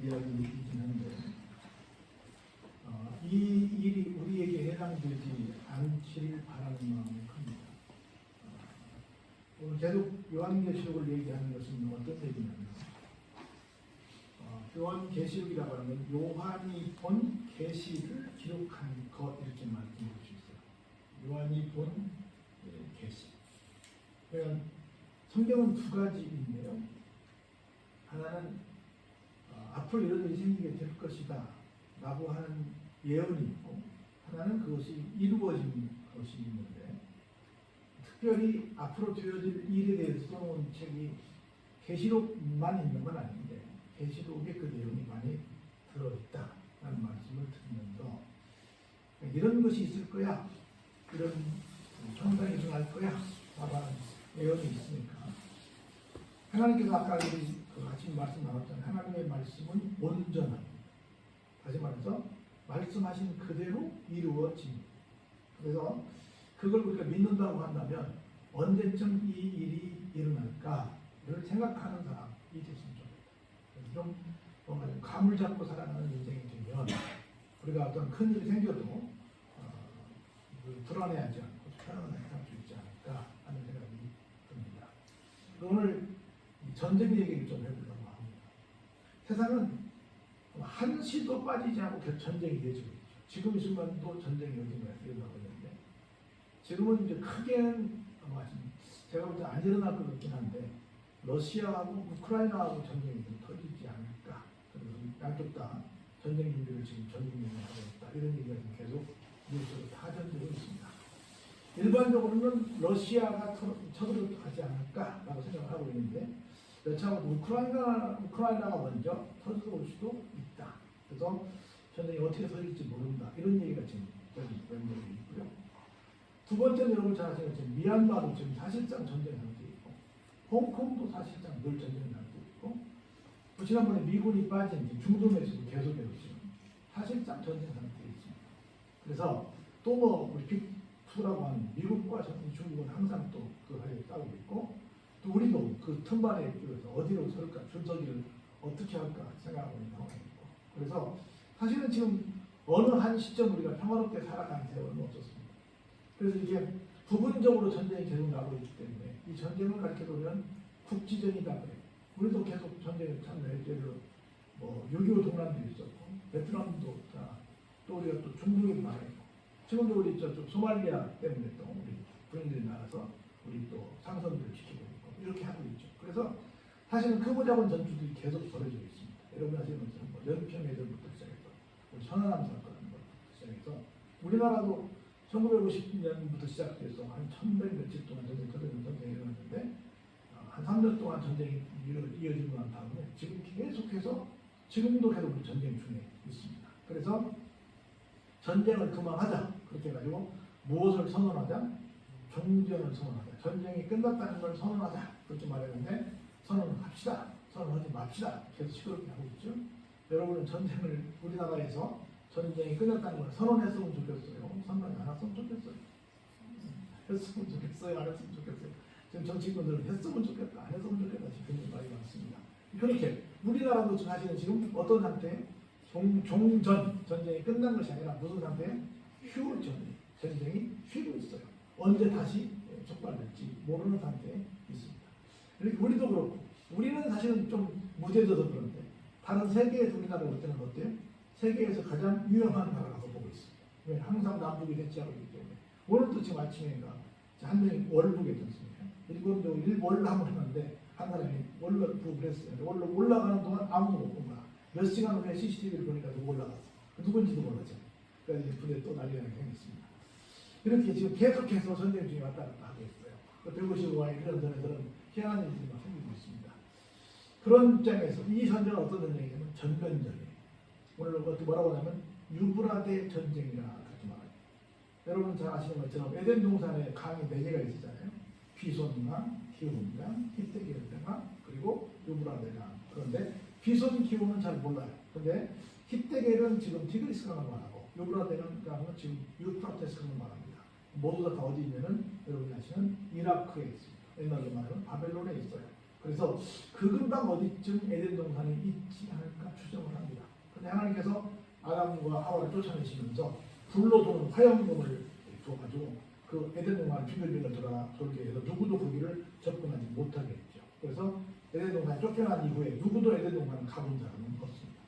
이야기이긴 한데 이 일이 우리에게 해당되지 않기를 바라는 마음이 큽니다. 오늘 계속 요한계시록을 얘기하는 것은 어떤 얘기냐면 요한계시록이라고 하는 요한이 본 계시를 기록한 것 이렇게 말씀할 수 있어요. 요한이 본 계시. 그러니까 성경은 두 가지인데요. 하나는 앞으로 이런 일이 생기게 될 것이다 라고 하는 예언이 있고, 하나는 그것이 이루어진 것이 있는데, 특별히 앞으로 되어질 일에 대해서 써놓은 책이 계시록만 있는 건 아닌데 계시록에 그 내용이 많이 들어있다라는 말씀을 드리면서, 이런 것이 있을 거야, 이런 현상이 일어날 거야 라고 하는 예언이 있으니까, 하나님께서 아까 아침 말씀 나눴잖아요. 하나님의 말씀은 온전합니다. 다시 말해서 말씀하신 그대로 이루어집니다. 그래서 그걸 우리가 믿는다고 한다면 언제쯤 이 일이 일어날까를 생각하는 사람이 됐으면 좋겠다. 좀 뭔가 좀 감을 잡고 살아가는 인생이 되면 우리가 어떤 큰 일이 생겨도 불안해하지 않고 편안하게 살 수 있지 않을까 하는 생각이 듭니다. 오늘 전쟁 얘기를 좀 해보려고 합니다. 세상은 한시도 빠지지 않고 전쟁이 되어지고 있죠. 지금 이 순간도 전쟁이 어딘가에서 일어나고 있는데, 지금은 이제 크게는 제가 볼 때 안 일어날 것 같긴 한데, 러시아하고 우크라이나하고 전쟁이 좀 터지지 않을까. 그래서 양쪽 다 전쟁 준비를 지금 전 국민이 하고 있다. 이런 얘기가 계속 뉴스로 파전되고 있습니다. 일반적으로는 러시아가 쳐들어가지 않을까라고 생각을 하고 있는데, 여차하고 우크라이나가 먼저 터져올 수도 있다. 그래서 전쟁이 어떻게 터질지 모른다. 이런 얘기가 지금 왼쪽에 있고요. 두 번째는 여러분 잘 아시는 것처럼 미얀마도 지금 사실상 전쟁 상태에 있고, 홍콩도 사실상 늘 전쟁 상태에 있고, 또 지난번에 미군이 빠진 중동에서도 계속해서 지금 사실상 전쟁 상태에 있습니다. 그래서 또 우리 빅2라고 하는 미국과 중국은 항상 또 그 사이에 싸우고 있고, 또 우리도 그 틈바에 끼어서 어디로 설까, 줄서기를 어떻게 할까 생각하고 있는 상황이고, 그래서 사실은 지금 어느 한 시점 우리가 평화롭게 살아가는 세월은 없었습니다. 그래서 이게 부분적으로 전쟁이 계속 나고 있기 때문에 이 전쟁을 가르쳐보면 국지전이다 그래요. 우리도 계속 전쟁에 참여했죠. 6.25 동란도 있었고, 베트남도 또 우리가 또 중국에 말했고, 지금도 우리 저쪽 소말리아 때문에 또 우리 군인들이 나가서 우리 또 상선들을 지키고 있고 이렇게 하고 있죠. 그래서 사실은 크고 작은 전투들이 계속 벌어지고 있습니다. 여러분 아시는 것처럼 연평해전부터 시작해서 우리 천안함 사건부터 시작해서, 우리나라도 1950년부터 시작돼서 한 1100 며칠 동안 전쟁이 일어났는데, 한 3년 동안 전쟁이 이어지고 난 다음에 지금 계속해서 지금도 계속 우리 전쟁 중에 있습니다. 그래서 전쟁을 그만하자 그렇게 해가지고 무엇을 선언하자? 종전을 선언하자. 전쟁이 끝났다는 걸 선언하자 그렇게 말했는데, 선언합시다, 선언하지 맙시다 계속 시끄럽게 하고 있죠. 여러분은 전쟁을 우리나라에서 전쟁이 끝났다는 걸 선언했으면 좋겠어요? 선언 안 했으면 좋겠어요? 했으면 좋겠어요? 안 했으면 좋겠어요? 지금 정치인분들은 했으면 좋겠다, 안 했으면 좋겠다 싶은 말이 많습니다. 그렇게 우리나라도 사실은 지금 어떤 상태? 전쟁이 끝난 것이 아니라 무슨 상태에? 휴 전쟁이 쉬고 있어요. 언제 다시 촉발될지 모르는 상태에 있습니다. 우리도 그렇고, 우리는 사실은 좀 무뎌져서 그런데 다른 세계에서 우리나라가 볼 때는 어때요? 세계에서 가장 유명한 나라라고 보고 있습니다. 왜? 항상 남북이 대치하고 있기 때문에. 오늘도 지금 아침에인가 한 명이 월북에 떴습니다. 일본도 월을 한번 했는데 한 사람이 월로 부을 했어요. 월로 올라가는 동안 아무도 못 본 거야. 몇 시간 후에 CCTV를 보니까 누구 올라갔어. 누군지도 몰랐죠. 그래서 부대 또 난리가 생겼습니다. 이렇게 지금 계속해서 전쟁 중에 왔다 갔다 하고 있어요. 155와의 그런 전에서는 희한한 일들이 막 생기고 있습니다. 그런 입장에서 이 전쟁은 어떤 전쟁이냐면 전면전이에요. 오늘 어떻게 뭐라고 하냐면 유브라데 전쟁이라 그렇게 말합니다. 여러분 잘 아시는 것처럼 에덴 동산에 강이 4개가 있었잖아요. 비손강, 기온강, 히데겔강, 그리고 유브라데강. 그런데 비손, 기온은 잘 몰라요. 근데 히데겔은 지금 티그리스 강을 말하고, 유브라데강은 지금 유프라테스 강을 말합니다. 모두가 다 어디 있냐면 여러분이 아시는 이라크에 있습니다. 옛날로 말하면 바벨론에 있어요. 그래서 그 근방 어디쯤 에덴 동산이 있지 않을까 추정을 합니다. 그런데 하나님께서 아담과 하와를 쫓아내시면서 불로 도는 화염금을 줘가지고 그 에덴 동산을 빙글빙글 돌게 해서 누구도 거기를 접근하지 못하게 했죠. 그래서 에덴 동산에 쫓겨난 이후에 누구도 에덴 동산을 가본 사람은 없습니다.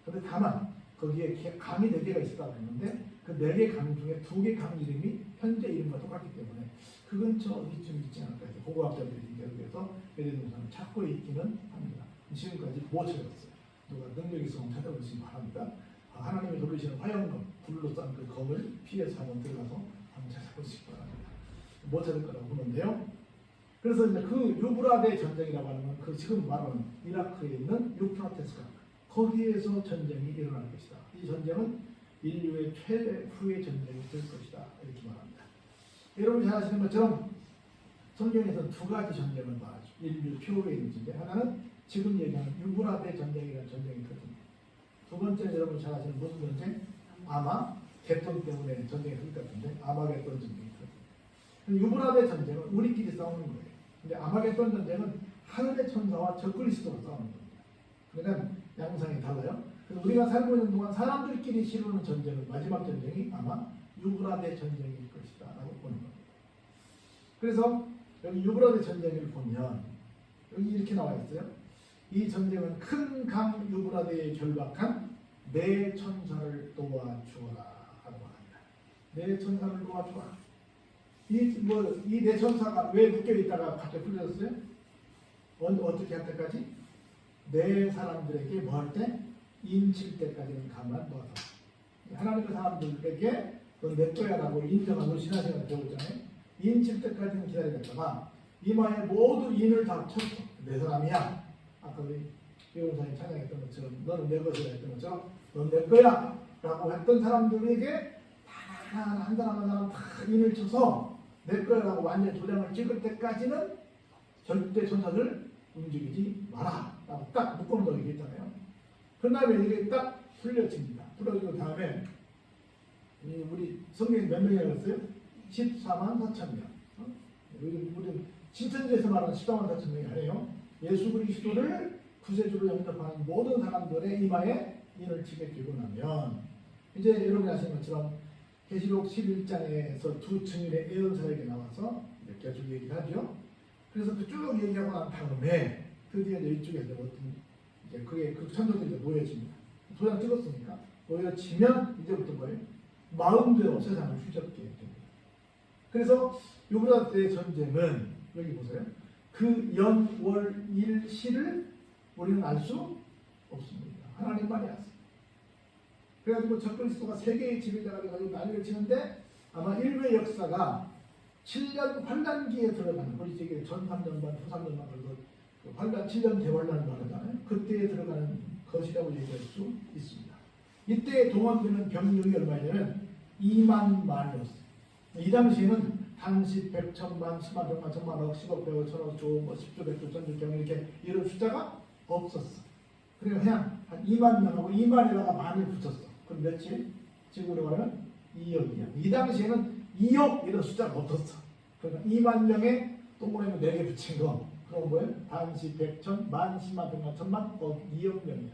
그런데 다만 거기에 강이 4개가 있었다고 했는데 그 4개 강 중에 2개 강 이름이 현재 이름과 똑같기 때문에 그 근처 어디쯤 있지 않을까 해서 고고학자들이 계속해서 에덴 동산을 찾고 있기는 합니다. 지금까지 못 찾았어요. 누가 능력 있으면 찾아보시기 바랍니다. 하나님이 돌리시는 화염검, 불로 싼 그 검을 피해서 한번 들어가서 한번 찾아보시기 바랍니다. 못 찾을 거라고 보는데요. 그래서 이제 그 유브라데 전쟁이라고 하는 건 그 지금 말하는 이라크에 있는 유프라테스강 거기에서 전쟁이 일어날 것이다. 이 전쟁은 인류의 최대 후의 전쟁이 될 것이다. 이렇게 말합니다. 여러분이 잘 아시는 것처럼 성경에서는 2가지 전쟁을 말하죠. 인류 최후에 있는 전쟁. 하나는 지금 얘기하는 유브라데 전쟁이라는 전쟁이 터집니다. 2번째는 여러분 잘 아시는 무슨 전쟁? 아마 개돈 때문에 전쟁이 터질 것 같은데 아마겟돈 전쟁이 터집니다. 유브라데 전쟁은 우리끼리 싸우는 거예요. 근데 아마겟돈 전쟁은 하늘의 천사와 적그리스도가 싸우는 겁니다. 그러니까 양상이 달라요. 그래서 우리가 살고 있는 동안 사람들끼리 치르는 전쟁은 마지막 전쟁이 아마 유브라데 전쟁일 것이다 라고 보는 겁니다. 그래서 여기 유브라데 전쟁을 보면 여기 이렇게 나와 있어요. 이 전쟁은 큰 강 유브라데에 결박한 4천사를 도와주어라 하고 합니다. 4천사를 도와주어라. 이 4천사가 왜 묶여 있다가 갑자기 풀려졌어요? 어떻게 할 때까지? 4사람들에게 뭐 할 때? 인칠 때까지는 가만 둬서 하나님 그 사람들에게 너 내 거야 라고 인정하고 지난 시간에 배웠잖아요. 인칠 때까지는 기다리다가 이마에 모두 인을 다 쳤어. 내 사람이야. 아까 우리 배우사님 찬양했던 것처럼 너는 내 것이라 했던 것처럼 넌 내 거야 라고 했던 사람들에게 한 사람 한 사람 다 인을 쳐서 내 거야라고 완전 도장을 찍을 때까지는 절대 천사들 움직이지 마라 라고 딱 묶어놓은 게 있잖아요. 그 다음에 이게 딱 풀려집니다. 풀어지고 다음에 우리 성경이 몇 명이라고 했어요? 14만 4천 명. 우리 신천지에서 말하는 14만 4천 명이 아니에요. 예수 그리스도를 구세주로 영접하는 모든 사람들의 이마에 인을 치게 되고 나면 이제 여러분이 아시는 것처럼 계시록 11장에서 2 증인의 예언사에게 나와서 이렇게 쭉 얘기를 하죠. 그래서 쭉 얘기하고 난 다음에 드디어 이쪽에서 이제 그게 그 천도들이 모여집니다. 도장 찍었으니까 모여지면 이제부터 뭐예요? 마음대로 세상을 휘젓게 됩니다. 그래서 유브라데 전쟁은 여기 보세요. 그 연, 월, 일, 시를 우리는 알 수 없습니다. 하나님만이 아세요. 그래가지고 적그리스도가 세계의 지배자가 돼가지고 난리를 치는데 아마 인류의 역사가 7년 환란기에 들어가는 우리 저기 전 3년반, 후 3년반 그래서 그 환란 7년 대환란을 말하잖아요. 그때에 들어가는 것이라고 얘기할 수 있습니다. 이때 동원되는 병력이 얼마냐면 2만 만이었어요. 이 당시에는 단십, 백, 천만, 십만, 백만, 천만, 억, 십억, 백억, 천억, 조, 뭐 10조, 100조, 1000조, 경 이렇게 이런 숫자가 없었어. 그래서 그냥 한 2만 명하고 2만에다가 만을 붙였어. 그럼 며칠? 지금으로 말하면 2억이야. 이 당시에는 2억 이런 숫자가 없었어. 그러니까 2만 명에 동그라미 4개 붙인 거. 그럼 뭐예요? 단십, 백, 천, 만, 십만, 백만, 천만, 억, 2억 명이야.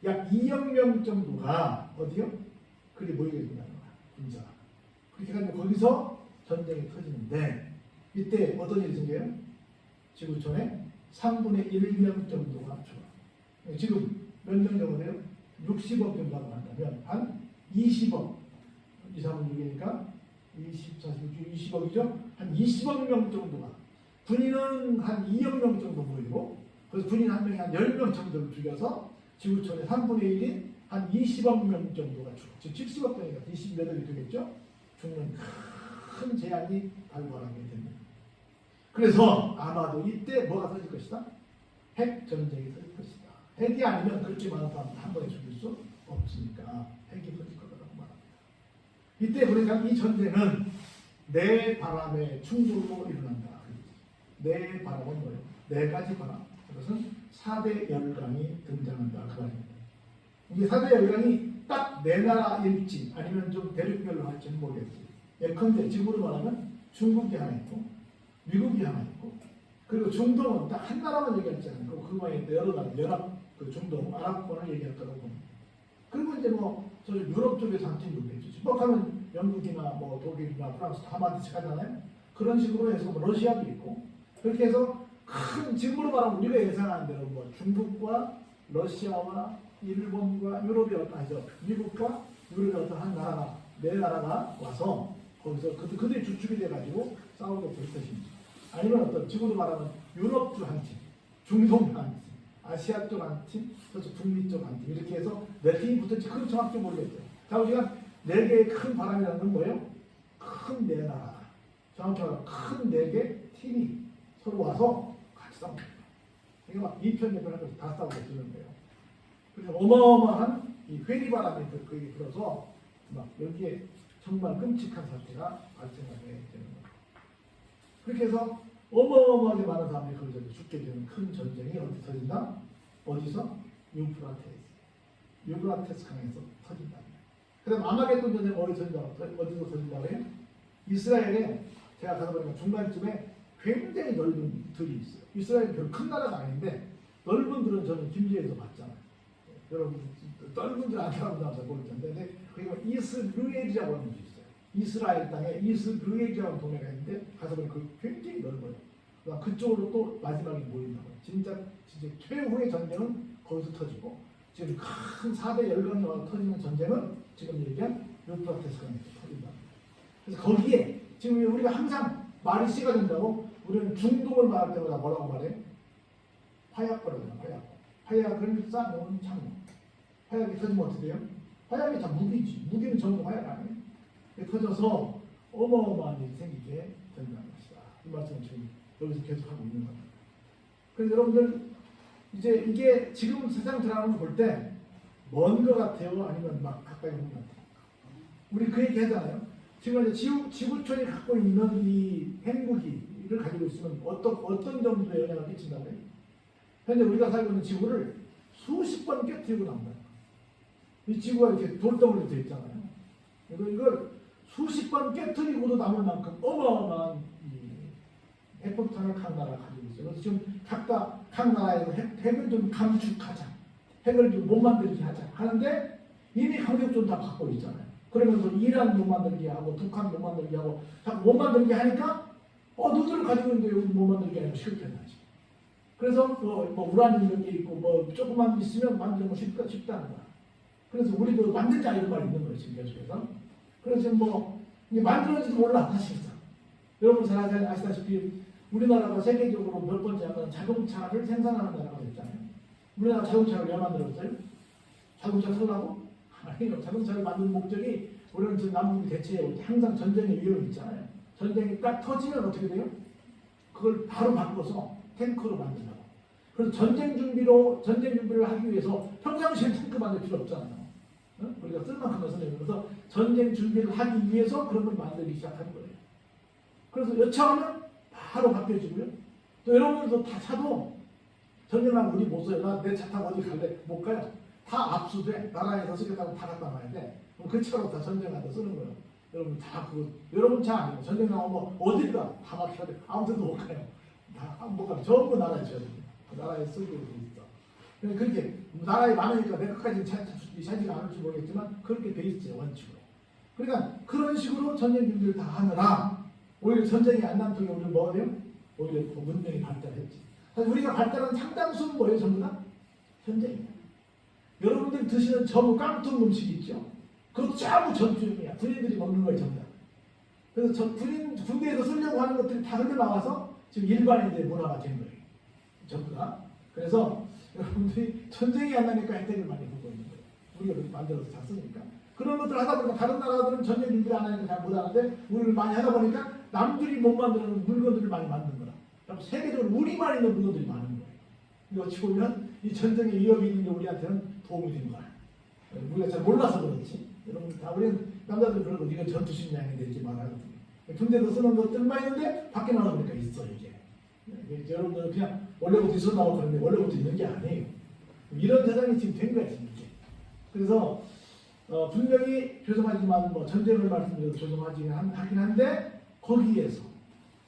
약 2억 명 정도가 어디요? 그게 모이게 된다는 거야. 군사가. 그렇게 해가지고 거기서 전쟁이 터지는데 이때 어떤 일이 생겨요? 지구촌에 3분의 1명 정도가 죽어요. 지금 몇 명 정도 돼요? 60억 정도라고 한다면 한 20억 2, 3분 6이니까 20, 40, 20억이죠? 한 20억 명 정도가 군인은 한 2억 명 정도 모이고 그래서 군인 한 명이 한 10명 정도를 죽여서 지구촌의 3분의 1인 한 20억 명 정도가 죽어. 지금 70억 명이니까 20몇 억이 되겠죠? 죽는 큰 재앙이 발발하게 됩니다. 그래서 아마도 이때 뭐가 터질 것이다? 핵 전쟁이 터질 것이다. 핵이 아니면 그렇게 많은 사람 한 번에 죽일 수 없으니까 핵이 터질 거라고 말합니다. 이때 그러니까 이 전쟁은 내 바람의 충돌로 일어난다. 내 바람은 뭐예요? 4가지 바람. 그것은 4대 열강이 등장한다. 그 말입니다. 이게 4대 열강이 딱 내 나라일지 아니면 좀 대륙별로 할지는 모르겠어요. 예컨대 지금으로 말하면 중국이 하나 있고 미국이 하나 있고 그리고 중동은 딱 한 나라만 얘기했잖아요. 그거에 여러 나라, 연합, 그 중동, 아랍권을 얘기했더라고. 그리고 이제 뭐, 저 유럽 쪽에서 한 팀도 있죠. 집박하면 영국이나 뭐 독일이나 프랑스 다 마디치 가잖아요. 그런 식으로 해서 뭐 러시아도 있고. 그렇게 해서 큰, 지금으로 말하면 우리가 예상하는 대로 뭐 중국과 러시아와 일본과 유럽의 아니죠. 미국과 유럽의 어떤 한 나라가, 네 나라가 와서 거기서 그들이 주축이 돼가지고 싸우게 될 것인지. 아니면 어떤 지금으로 말하면 유럽 쪽 한 팀, 중동 한 팀, 아시아 쪽 한 팀, 저쪽 북미 쪽 한 팀 이렇게 해서 몇 팀이 붙을지 그건 정확히 모르겠어요. 자, 우리가 네 개의 큰 바람이라는 건 뭐예요? 큰 네 나라, 정확히 말하면 큰 네 개 팀이 서로 와서 같이 싸웁니다. 이게 막 2편, 2편 하면서 다 싸우고 쓰는 거예요. 그래서 어마어마한 이 회리바람이 불어서 막 여기에 정말 끔찍한 사태가 발생하게 되는 거예요. 그렇게 해서 어마어마하게 많은 사람들이 거기서 죽게 되는 큰 전쟁이 어디서 터진다? 어디서? 유브라테스 강에서 터진다. 그다음 아마겟돈 전쟁 어디서 터진다고 해요? 이스라엘에 제가 가다 보니까 중간쯤에 굉장히 넓은 들이 있어요. 이스라엘은 별로 큰 나라가 아닌데 넓은 들은 저는 김제에서 봤잖아요. 여러분 넓은 들 안 사람도 잘 모를 텐데 그리고 이스르엘이라고 하는 게 있어요. 이스라엘 땅에 이스르엘이라는 동네가 있는데 가서 보니까 굉장히 넓어요. 그쪽으로 또 마지막에 모인다고요. 진짜 최후의 전쟁은 거기서 터지고 지금 큰 4대 열강이 와서 터지는 전쟁은 지금 얘기한 유프라테스 강에서 터진다. 그래서 거기에 지금 우리가 항상 말이 씨가 된다고 우리는 중동을 말할 때마다 뭐라고 말해? 화약거라고 해요. 화약을 쌓아놓은 창문. 화약이 터지면 어떻게 돼요? 화약이 다 무기지. 무기는 전부 화약 아니에요. 터져서 어마어마한 일이 생기게 된다는 것이다. 이 말씀을 지금 여기서 계속 하고 있는 겁니다. 그래서 여러분들 이제 이게 지금 세상 드라마를 볼 때 먼 것 같아요? 아니면 막 가까이 오는 것 같아요? 우리 그 얘기 하잖아요. 지금 이제 지구촌이 갖고 있는 이 핵무기를 가지고 있으면 어떤 정도의 영향을 끼친다고 해요? 현재 우리가 살고 있는 지구를 수십 번 깨뜨리고 납니다. 이 지구가 이렇게 돌덩이로 되어 있잖아요. 이걸 수십 번 깨뜨리고도 남을 만큼 어마어마한 핵폭탄을 각 나라가 가지고 있어요. 그래서 지금 각 나라에서 핵을 좀 감축하자. 핵을 좀 못 만들게 하자. 하는데 이미 강력전 다 갖고 있잖아요. 그러면서 이란 못 만들게 하고 북한 못 만들게 하고 자꾸 못 만들게 하니까 너들을 가지고 있는데 여기 못 만들게 하면 실패하지. 그래서 뭐 우라늄 몇 개 있고 뭐 조금만 있으면 만들면 쉽다는 거야. 그래서 우리도 만들자 이런 말이 있는 거예요. 지금 계속해서. 그래서 지금 뭐 이게 만들어지도 몰라 사실상. 여러분 잘 아시다시피 우리나라가 세계적으로 몇 번째 하면 자동차를 생산하는 나라가 됐잖아요. 우리나라 자동차를 왜 만들었어요? 자동차 타려고? 아니요. 자동차를 만드는 목적이 우리는 지금 남북이 대체해 항상 전쟁의 위험이 있잖아요. 전쟁이 딱 터지면 어떻게 돼요? 그걸 바로 바꿔서 탱크로 만든다고. 그래서 전쟁 준비를 하기 위해서 평상시에 탱크 만들 필요 없잖아요. 응? 우리가 쓸만큼만 쓰는 그래서 전쟁 준비를 하기 위해서 그런 걸 만들기 시작하는 거예요. 그래서 여차하면 바로 바뀌어지고요. 또 여러분들도 다 차도 전쟁하면 우리 못 써요. 나 내 차 타고 어디 갈래? 못 가요. 다 압수돼. 나라에서 쓰겠다고 다 갖다 놔야 돼. 그럼 그 차로 다 전쟁한다 쓰는 거예요. 여러분 다 여러분 차 아니고 전쟁 나오면 뭐 어딜 가? 다 막혀야 돼. 아무 데도 못 가요. 다 못 가요. 전부 나라에 줘야 됩니다. 그 나라에 쓰고 있어. 그렇게 나라에 많으니까 내 것까지 차지가 않을지 모르겠지만 그렇게 돼 있어요. 원칙으로. 그러니까 그런 식으로 전쟁 준비를 다 하느라 오히려 전쟁이 안 남도록 우리는 뭐가 돼요? 오히려 문명이 발달했지. 사실 우리가 발달한 상당수는 뭐예요? 전부 다? 전쟁이에요. 여러분들이 드시는 전부 깡통 음식 있죠? 그것도 전부 전투용이야. 군인들이 먹는 거예요. 전부 다. 그래서 군대에서 쓰려고 하는 것들이 다 흘러나와서 지금 일반인들의 문화가 된 거예요. 전부 다. 그래서 여러분들이 전쟁이 안 나니까 혜택을 많이 보고 있는 거예요. 우리가 그렇게 만들어서 잘 쓰니까. 그런 것들을 하다 보니까 다른 나라들은 전쟁 준비를 안 하니까 잘 못하는데 우리를 많이 하다 보니까 남들이 못 만드는 물건들을 많이 만든 거라. 그럼 세계적으로 우리만 있는 물건들이 많은 거예요. 근데 어찌 보면 이 전쟁의 위협이 있는 게 우리한테는 도움이 된 거야. 우리가 잘 몰라서 그렇지. 여러분 다 우리는 남자들 그러고 이건 전투식량인데 이렇게 말하거든요. 군대에서 쓰는 것들만 있는데 밖에 나가보니까 있어 이게. 여러분들은 그냥 원래부터 있었나고 그러는데 원래부터 있는 게 아니에요. 이런 세상이 지금 된 거야 지금 이게. 그래서 분명히 죄송하지만 뭐 전쟁을 말씀드려도 죄송하긴 한데 거기에서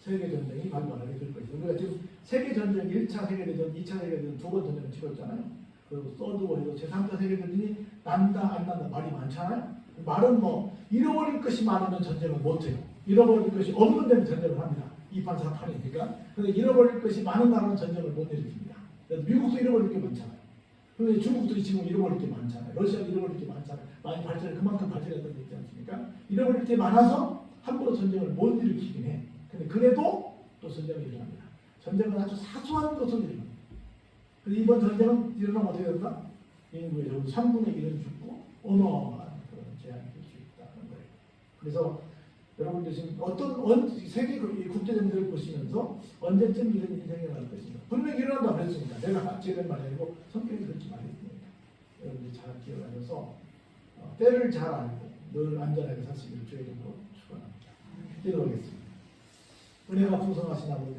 세계전쟁이 발발하게 될 것이다. 우리가 지금 세계전쟁 1차 세계대전, 2차 세계대전 두 번 전쟁을 치렀잖아요. 그리고 서드워리고 제3차 세계대전이 난다 안 난다 말이 많잖아요. 말은 뭐 잃어버릴 것이 많으면 전쟁을 못해요. 잃어버릴 것이 없는 데는 전쟁을 합니다. 2판 4판이니까. 근데 잃어버릴 것이 많은 나라는 전쟁을 못 일으킵니다. 그래서 미국도 잃어버릴 게 많잖아요. 근데 중국도 지금 잃어버릴 게 많잖아요. 러시아도 잃어버릴 게 많잖아요. 많이 발전을 그만큼 발전했던 게 있지 않습니까? 잃어버릴 게 많아서 함부로 전쟁을 못 일으키긴 해. 근데 그래도 또 전쟁이 일어납니다. 전쟁은 아주 사소한 것을 일어납니다. 근데 이번 전쟁은 일어나면 어떻게 된다? 인구의 3분의 1은 죽고 어마어마한 그런 재앙이 될 수 있다는 거예요. 그래서 여러분들 지금 세계 국제전쟁을 보시면서 언제쯤 이런 인생이 일어날 것인가? 분명히 일어난다고 했습니다. 내가 제대로 말이 아니고 성경이 그렇게 말했습니다. 여러분들이 잘 기억하셔서 때를 잘 알고 늘 안전하게 사시기를 주의 이름으로 축원합니다. 기도하겠습니다. 은혜가 풍성하신 아버지